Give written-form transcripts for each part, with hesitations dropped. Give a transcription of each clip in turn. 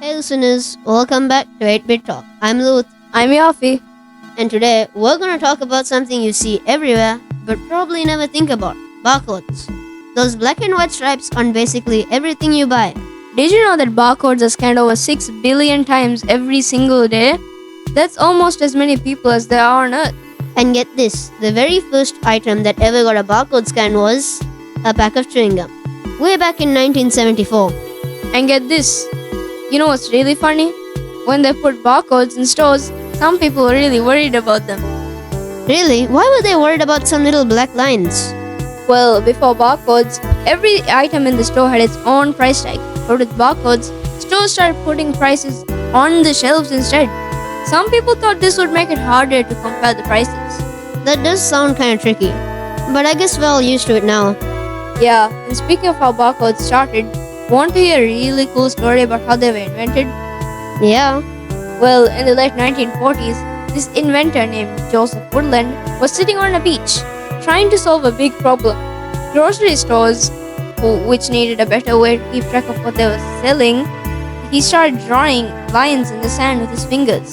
Hey listeners, welcome back to 8-Bit Talk. I'm Luth, I'm Yafi. and today we're gonna talk about something you see everywhere but probably never think about barcodes. Those black and white stripes on basically everything you buy. Did you know that barcodes are scanned over 6 billion times every single day? That's almost as many people as there are on Earth. And get this, the very first item that ever got a barcode scan was a pack of chewing gum. Way back in 1974. And get this, you know what's really funny? When they put barcodes in stores, some people were really worried about them. Really? Why were they worried about some little black lines? Well, before barcodes, every item in the store had its own price tag. But with barcodes, stores started putting prices on the shelves instead. Some people thought this would make it harder to compare the prices. That does sound kinda tricky. But I guess we're all used to it now. Yeah, and speaking of how barcodes started, want to hear a really cool story about how they were invented? Yeah. Well, in the late 1940s, this inventor named Joseph Woodland was sitting on a beach, trying to solve a big problem. Grocery stores, which needed a better way to keep track of what they were selling, he started drawing lines in the sand with his fingers.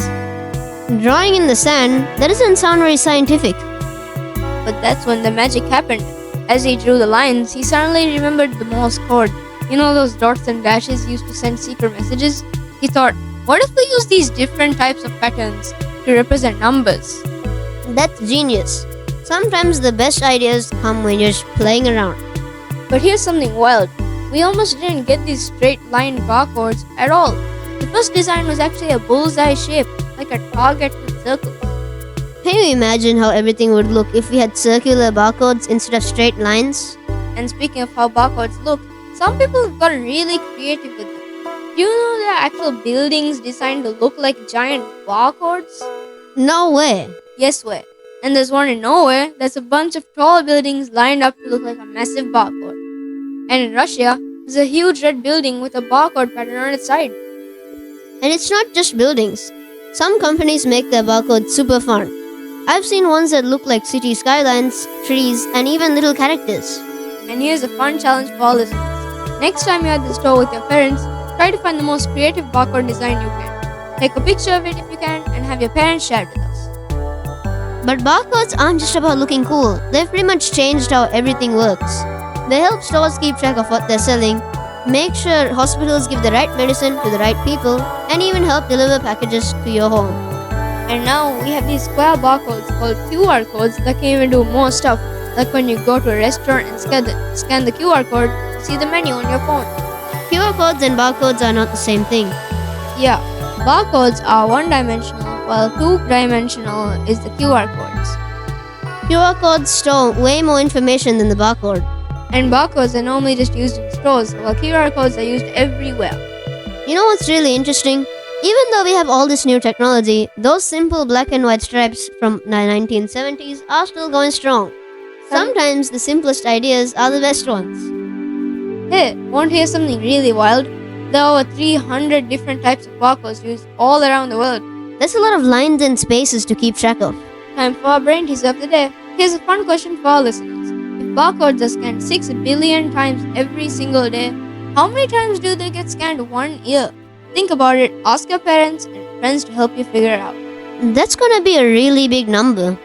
Drawing in the sand? That doesn't sound very scientific. But that's when the magic happened. As he drew the lines, he suddenly remembered the Morse code. You know those dots and dashes used to send secret messages? He thought, what if we use these different types of patterns to represent numbers? That's genius. Sometimes the best ideas come when you're just playing around. But here's something wild. We almost didn't get these straight line barcodes at all. The first design was actually a bullseye shape, like a target with circles. Can you imagine how everything would look if we had circular barcodes instead of straight lines? And speaking of how barcodes look, some people have gotten really creative with them. Do you know there are actual buildings designed to look like giant barcodes? No way. Yes way. And there's one in Norway that's a bunch of tall buildings lined up to look like a massive barcode. And in Russia, there's a huge red building with a barcode pattern on its side. And it's not just buildings. Some companies make their barcodes super fun. I've seen ones that look like city skylines, trees, and even little characters. And here's a fun challenge for all listeners. Next time you're at the store with your parents, try to find the most creative barcode design you can. Take a picture of it if you can and have your parents share it with us. But barcodes aren't just about looking cool. They've pretty much changed how everything works. They help stores keep track of what they're selling, make sure hospitals give the right medicine to the right people, and even help deliver packages to your home. And now we have these square barcodes called QR codes that can even do more stuff, like when you go to a restaurant and scan the QR code, see the menu on your phone. QR codes and barcodes are not the same thing. Yeah, barcodes are one-dimensional, while two-dimensional is the QR codes. QR codes store way more information than the barcode. And barcodes are normally just used in stores, while QR codes are used everywhere. You know what's really interesting? Even though we have all this new technology, those simple black and white stripes from the 1970s are still going strong. Sometimes the simplest ideas are the best ones. Hey, want to hear something really wild? There are over 300 different types of barcodes used all around the world. That's a lot of lines and spaces to keep track of. Time for our brain teaser of the day. Here's a fun question for our listeners. If barcodes are scanned 6 billion times every single day, how many times do they get scanned 1 year? Think about it, ask your parents and friends to help you figure it out. That's gonna be a really big number.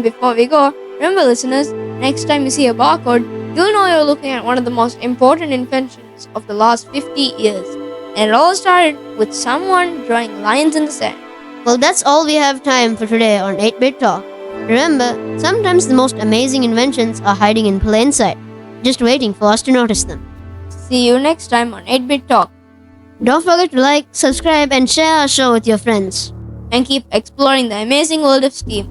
Before we go, remember listeners, next time you see a barcode, you'll know you're looking at one of the most important inventions of the last 50 years. And it all started with someone drawing lines in the sand. Well, that's all we have time for today on 8-Bit Talk. Remember, sometimes the most amazing inventions are hiding in plain sight, just waiting for us to notice them. See you next time on 8-Bit Talk. Don't forget to like, subscribe, and share our show with your friends. And keep exploring the amazing world of STEAM.